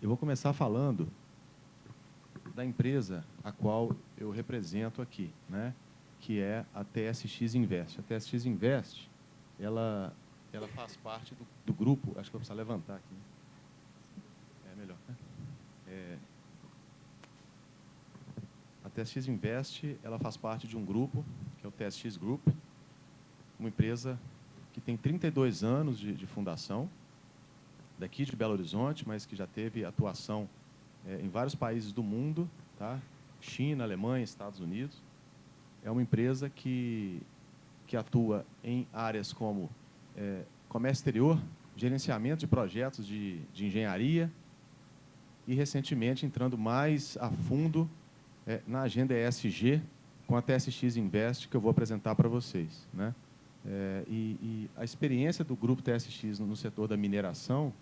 Eu vou começar falando da empresa a qual eu represento aqui, né? Que é a TSX Invest. A TSX Invest, ela faz parte do grupo, acho que eu vou precisar levantar aqui. É melhor, né? A TSX Invest, ela faz parte de um grupo, que é o TSX Group, uma empresa que tem 32 anos de fundação, daqui de Belo Horizonte, mas que já teve atuação em vários países do mundo, tá? China, Alemanha, Estados Unidos. É uma empresa que atua em áreas como comércio exterior, gerenciamento de projetos de engenharia e, recentemente, entrando mais a fundo na agenda ESG com a TSX Invest, que eu vou apresentar para vocês, né? E a experiência do grupo TSX no setor da mineração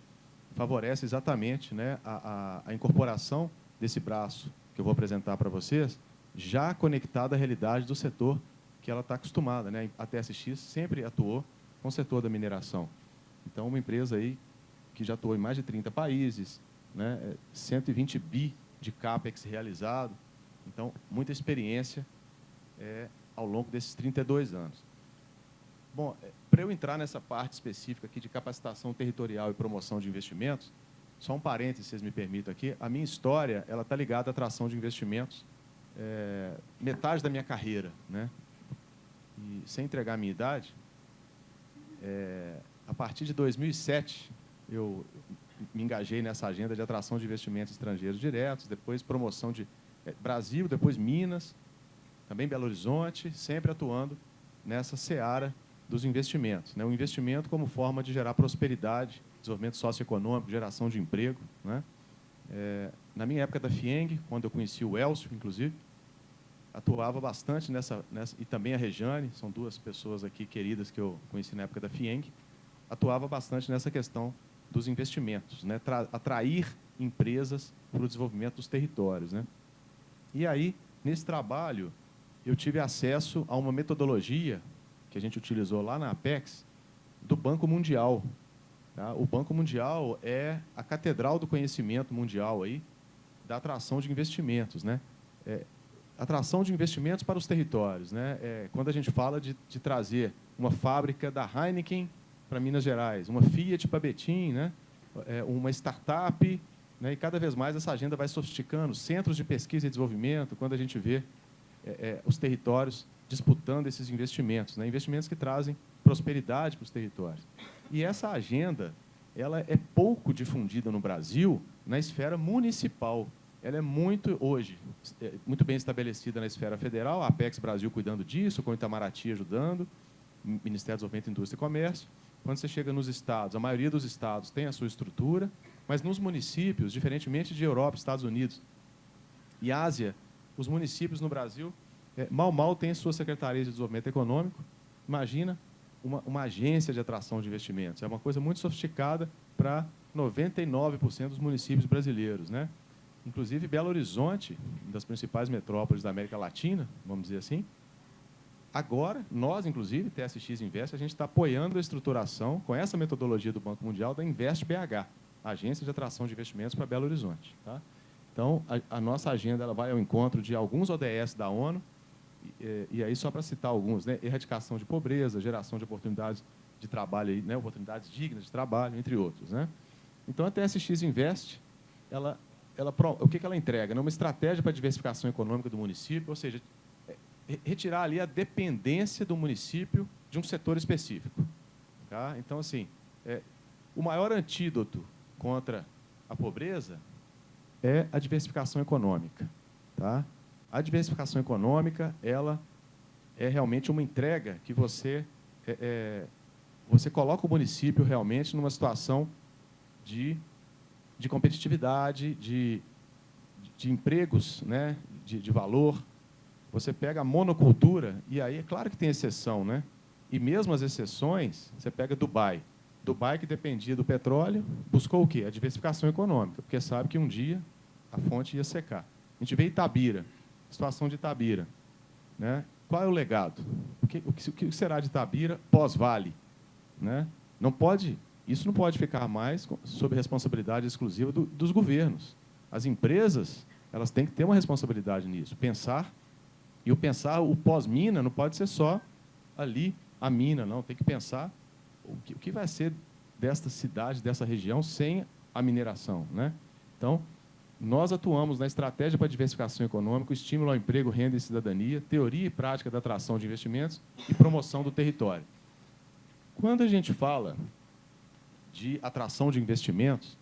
favorece exatamente, né, a incorporação desse braço que eu vou apresentar para vocês, já conectado à realidade do setor que ela está acostumada, né? A TSX sempre atuou com o setor da mineração. Então, uma empresa aí que já atuou em mais de 30 países, né, 120 bi de CAPEX realizado. Então, muita experiência ao longo desses 32 anos. Bom, para eu entrar nessa parte específica aqui de capacitação territorial e promoção de investimentos, só um parênteses, se vocês me permitem aqui, a minha história ela está ligada à atração de investimentos, metade da minha carreira, né? E, sem entregar a minha idade, a partir de 2007, eu me engajei nessa agenda de atração de investimentos estrangeiros diretos, depois promoção de Brasil, depois Minas, também Belo Horizonte, sempre atuando nessa seara dos investimentos, né? O investimento como forma de gerar prosperidade, desenvolvimento socioeconômico, geração de emprego, né? Na minha época da FIENG, quando eu conheci o Elcio, inclusive, atuava bastante nessa, e também a Rejane, são duas pessoas aqui queridas que eu conheci na época da FIENG, atuava bastante nessa questão dos investimentos, né? Atrair empresas para o desenvolvimento dos territórios, né? E aí, nesse trabalho, eu tive acesso a uma metodologia que a gente utilizou lá na Apex, do Banco Mundial. Tá? O Banco Mundial é a catedral do conhecimento mundial aí, da atração de investimentos, né? Atração de investimentos para os territórios, né? Quando a gente fala de trazer uma fábrica da Heineken para Minas Gerais, uma Fiat para Betim, né? Uma startup, né? E cada vez mais essa agenda vai sofisticando, centros de pesquisa e desenvolvimento, quando a gente vê os territórios disputando esses investimentos, né? Investimentos que trazem prosperidade para os territórios. E essa agenda ela é pouco difundida no Brasil na esfera municipal. Ela é hoje, muito bem estabelecida na esfera federal, a Apex Brasil cuidando disso, com o Itamaraty ajudando, o Ministério do Desenvolvimento, Indústria e Comércio. Quando você chega nos estados, a maioria dos estados tem a sua estrutura, mas nos municípios, diferentemente de Europa, Estados Unidos e Ásia, os municípios no Brasil mal têm suas secretarias de desenvolvimento econômico. Imagina uma agência de atração de investimentos. É uma coisa muito sofisticada para 99% dos municípios brasileiros, né? Inclusive, Belo Horizonte, uma das principais metrópoles da América Latina, vamos dizer assim. Agora, nós, inclusive, TSX Invest, a gente está apoiando a estruturação, com essa metodologia do Banco Mundial, da Invest BH, Agência de Atração de Investimentos para Belo Horizonte. Tá? Então, a nossa agenda ela vai ao encontro de alguns ODS da ONU, e aí, só para citar alguns, né? Erradicação de pobreza, geração de oportunidades de trabalho, né? Oportunidades dignas de trabalho, entre outros, né? Então, a TSX Invest, o que ela entrega? Uma estratégia para a diversificação econômica do município, ou seja, retirar ali a dependência do município de um setor específico. Tá? Então, assim, o maior antídoto contra a pobreza é a diversificação econômica. Tá? A diversificação econômica, ela é realmente uma entrega que você coloca o município realmente numa situação de competitividade, de empregos, né, de valor. Você pega a monocultura, e aí é claro que tem exceção, né? E mesmo as exceções, você pega Dubai. Dubai, que dependia do petróleo, buscou o quê? A diversificação econômica, porque sabe que um dia a fonte ia secar. A gente vê Itabira, situação de Itabira, né? Qual é o legado? O que será de Itabira pós-Vale? Né? Não pode Isso não pode ficar mais sob responsabilidade exclusiva dos governos. As empresas, elas têm que ter uma responsabilidade nisso. O pós-mina não pode ser só ali a mina, não. Tem que pensar o que vai ser desta cidade, dessa região, sem a mineração, né? Então, nós atuamos na estratégia para a diversificação econômica, estímulo ao emprego, renda e cidadania, teoria e prática da atração de investimentos e promoção do território. Quando a gente fala de atração de investimentos,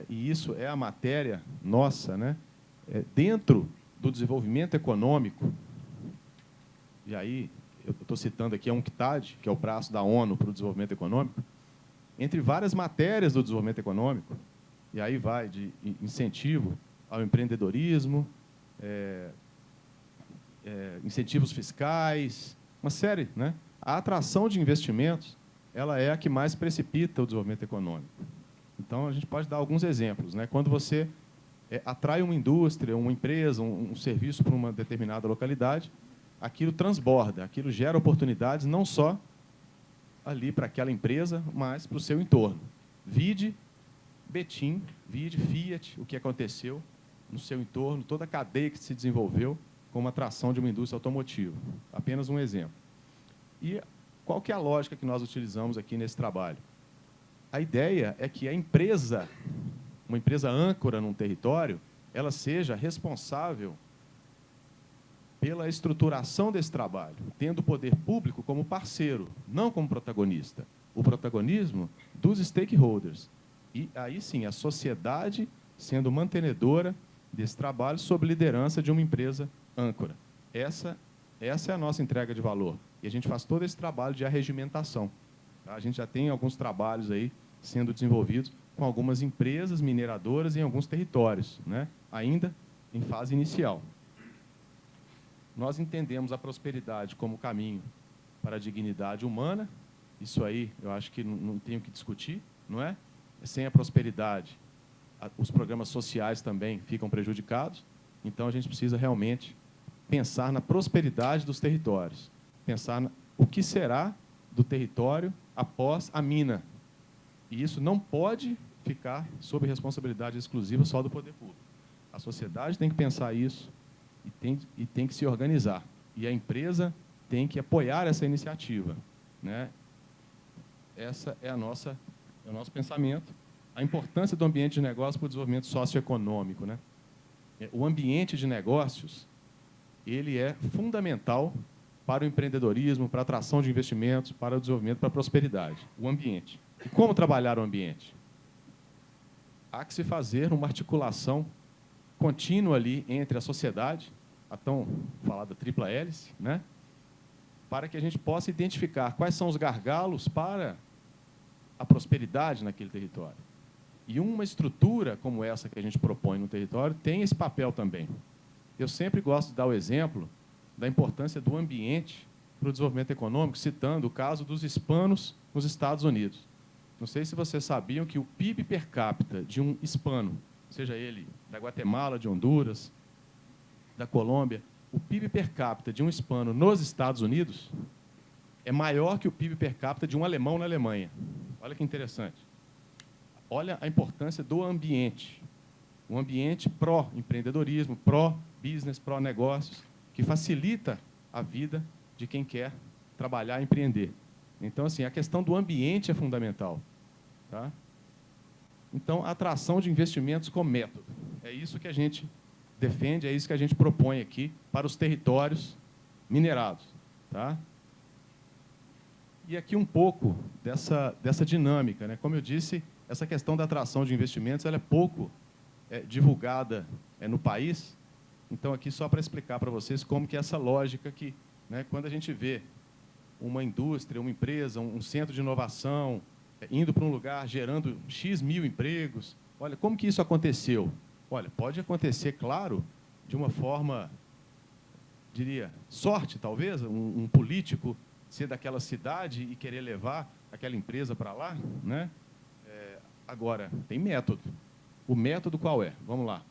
e isso é a matéria nossa, né? Dentro do desenvolvimento econômico, e aí eu estou citando aqui a UNCTAD, que é o braço da ONU para o desenvolvimento econômico, entre várias matérias do desenvolvimento econômico, e aí vai de incentivo ao empreendedorismo, incentivos fiscais, uma série, né? A atração de investimentos, ela é a que mais precipita o desenvolvimento econômico. Então, a gente pode dar alguns exemplos, né? Quando você atrai uma indústria, uma empresa, um serviço para uma determinada localidade, aquilo transborda, aquilo gera oportunidades não só ali para aquela empresa, mas para o seu entorno. Vide Betim, vide Fiat, o que aconteceu no seu entorno, toda a cadeia que se desenvolveu como atração de uma indústria automotiva. Apenas um exemplo. E qual que é a lógica que nós utilizamos aqui nesse trabalho? A ideia é que a empresa, uma empresa âncora num território, ela seja responsável pela estruturação desse trabalho, tendo o poder público como parceiro, não como protagonista. O protagonismo dos stakeholders. E aí sim, a sociedade sendo mantenedora desse trabalho sob liderança de uma empresa âncora. Essa é a nossa entrega de valor. E a gente faz todo esse trabalho de arregimentação. Tá? A gente já tem alguns trabalhos aí sendo desenvolvidos com algumas empresas mineradoras em alguns territórios, né? Ainda em fase inicial. Nós entendemos a prosperidade como caminho para a dignidade humana. Isso aí, eu acho que não tenho o que discutir, não é? Sem a prosperidade, os programas sociais também ficam prejudicados. Então, a gente precisa realmente pensar na prosperidade dos territórios, pensar o que será do território após a mina. E isso não pode ficar sob responsabilidade exclusiva só do poder público. A sociedade tem que pensar isso e tem que se organizar. E a empresa tem que apoiar essa iniciativa, né? Essa é o nosso pensamento. A importância do ambiente de negócio para o desenvolvimento socioeconômico, né? O ambiente de negócios, ele é fundamental para o empreendedorismo, para a atração de investimentos, para o desenvolvimento, para a prosperidade. O ambiente. E como trabalhar o ambiente? Há que se fazer uma articulação contínua ali entre a sociedade, a tão falada tripla hélice, né? Para que a gente possa identificar quais são os gargalos para a prosperidade naquele território. E uma estrutura como essa que a gente propõe no território tem esse papel também. Eu sempre gosto de dar o exemplo da importância do ambiente para o desenvolvimento econômico, citando o caso dos hispanos nos Estados Unidos. Não sei se vocês sabiam que o PIB per capita de um hispano, seja ele da Guatemala, de Honduras, da Colômbia, o PIB per capita de um hispano nos Estados Unidos é maior que o PIB per capita de um alemão na Alemanha. Olha que interessante. Olha a importância do ambiente. Um ambiente pró-empreendedorismo, pró-business, pró-negócios, que facilita a vida de quem quer trabalhar e empreender. Então, assim, a questão do ambiente é fundamental. Tá? Então, a atração de investimentos com método. É isso que a gente defende, é isso que a gente propõe aqui para os territórios minerados. Tá? E aqui um pouco dessa dinâmica, né? Como eu disse, essa questão da atração de investimentos ela é pouco divulgada no país. Então, aqui só para explicar para vocês como que é essa lógica que, né, quando a gente vê uma indústria, uma empresa, um centro de inovação indo para um lugar gerando X mil empregos, olha, como que isso aconteceu? Olha, pode acontecer, claro, de uma forma, diria, sorte, talvez, um político ser daquela cidade e querer levar aquela empresa para lá, né? Agora, tem método. O método qual é? Vamos lá.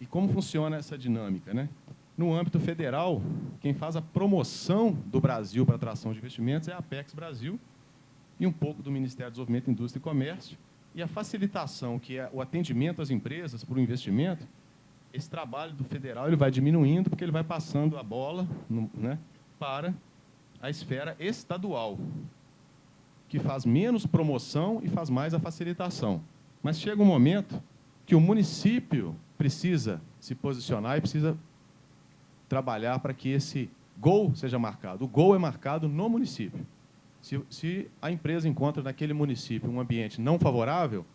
E como funciona essa dinâmica, né? No âmbito federal, quem faz a promoção do Brasil para a atração de investimentos é a Apex Brasil, e um pouco do Ministério do Desenvolvimento, Indústria e Comércio. E a facilitação, que é o atendimento às empresas por um investimento, esse trabalho do federal ele vai diminuindo, porque ele vai passando a bola né, para a esfera estadual, que faz menos promoção e faz mais a facilitação. Mas chega um momento que o município precisa se posicionar e precisa trabalhar para que esse gol seja marcado. O gol é marcado no município. Se a empresa encontra naquele município um ambiente não favorável,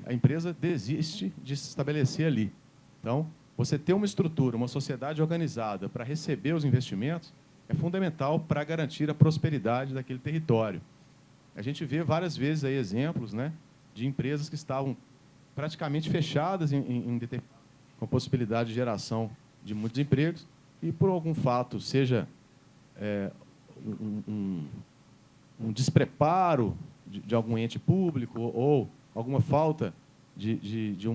a empresa desiste de se estabelecer ali. Então, você ter uma estrutura, uma sociedade organizada para receber os investimentos é fundamental para garantir a prosperidade daquele território. A gente vê várias vezes aí exemplos, né, de empresas que estavam praticamente fechadas com possibilidade de geração de muitos empregos e, por algum fato, seja um despreparo de algum ente público ou alguma falta de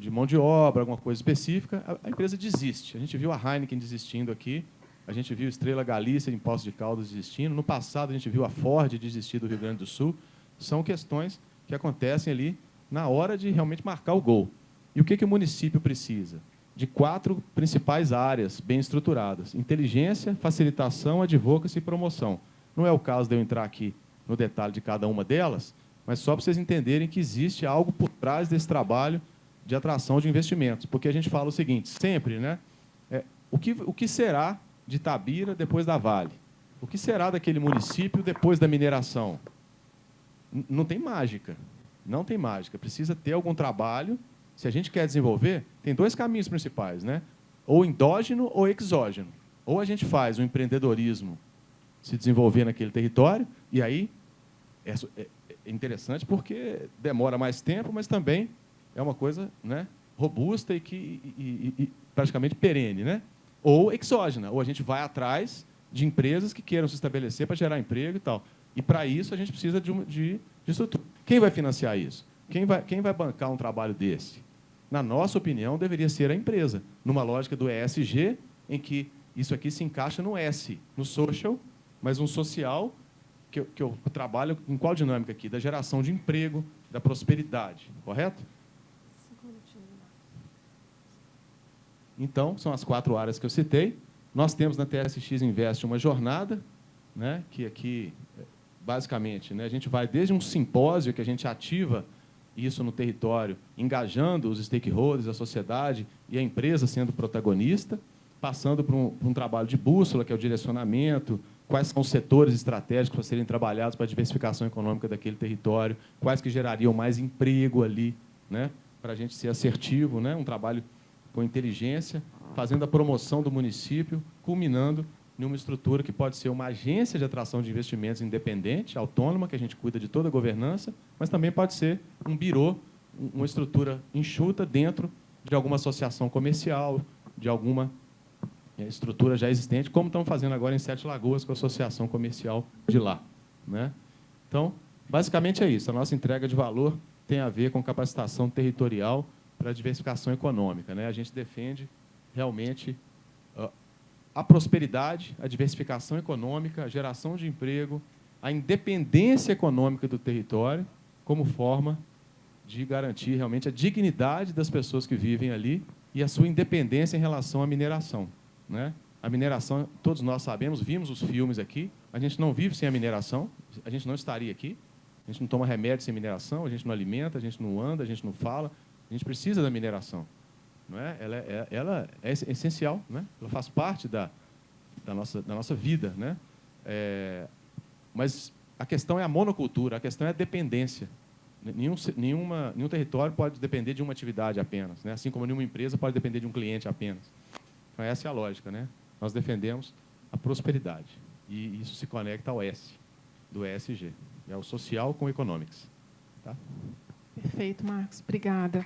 mão de obra, alguma coisa específica, a empresa desiste. A gente viu a Heineken desistindo aqui, a gente viu Estrela Galícia, em Poços de Caldas, desistindo. No passado, a gente viu a Ford desistir do Rio Grande do Sul. São questões que acontecem ali na hora de realmente marcar o gol. E o que o município precisa? De 4 principais áreas bem estruturadas: inteligência, facilitação, advocacy e promoção. Não é o caso de eu entrar aqui no detalhe de cada uma delas, mas só para vocês entenderem que existe algo por trás desse trabalho de atração de investimentos. Porque a gente fala o seguinte, sempre, né? O que será de Itabira depois da Vale? O que será daquele município depois da mineração? Não tem mágica. Não tem mágica. Precisa ter algum trabalho. Se a gente quer desenvolver, tem 2 caminhos principais, né? Ou endógeno ou exógeno. Ou a gente faz o empreendedorismo se desenvolver naquele território, e aí é interessante porque demora mais tempo, mas também é uma coisa, né, robusta e praticamente perene, né? Ou exógena, ou a gente vai atrás de empresas que queiram se estabelecer para gerar emprego e tal. E, para isso, a gente precisa de estrutura. Quem vai financiar isso? Quem vai bancar um trabalho desse? Na nossa opinião, deveria ser a empresa, numa lógica do ESG, em que isso aqui se encaixa no S, no social, mas um social que eu trabalho em qual dinâmica aqui? Da geração de emprego, da prosperidade, correto? Então, são as 4 áreas que eu citei. Nós temos na TSX Invest uma jornada, né, que aqui, basicamente, né, a gente vai desde um simpósio que a gente ativa isso no território, engajando os stakeholders, a sociedade e a empresa sendo protagonista, passando por um trabalho de bússola, que é o direcionamento, quais são os setores estratégicos para serem trabalhados para a diversificação econômica daquele território, quais que gerariam mais emprego ali, né, para a gente ser assertivo, né, um trabalho com inteligência, fazendo a promoção do município, culminando em uma estrutura que pode ser uma agência de atração de investimentos independente, autônoma, que a gente cuida de toda a governança, mas também pode ser um birô, uma estrutura enxuta dentro de alguma associação comercial, de alguma estrutura já existente, como estamos fazendo agora em Sete Lagoas com a associação comercial de lá, né? Então, basicamente é isso. A nossa entrega de valor tem a ver com capacitação territorial para a diversificação econômica, né? A gente defende realmente a prosperidade, a diversificação econômica, a geração de emprego, a independência econômica do território, como forma de garantir realmente a dignidade das pessoas que vivem ali e a sua independência em relação à mineração, né? A mineração, todos nós sabemos, vimos os filmes aqui, a gente não vive sem a mineração, a gente não estaria aqui, a gente não toma remédio sem mineração, a gente não alimenta, a gente não anda, a gente não fala, a gente precisa da mineração. Não é? Ela é essencial, né? Ela faz parte da nossa vida, né? Mas a questão é a monocultura, a questão é a dependência. Nenhum território pode depender de uma atividade apenas, né? Assim como nenhuma empresa pode depender de um cliente apenas. Então, essa é a lógica, né? Nós defendemos a prosperidade. E isso se conecta ao S, do ESG. É o social com o economics. Tá? Perfeito, Marcos. Obrigada.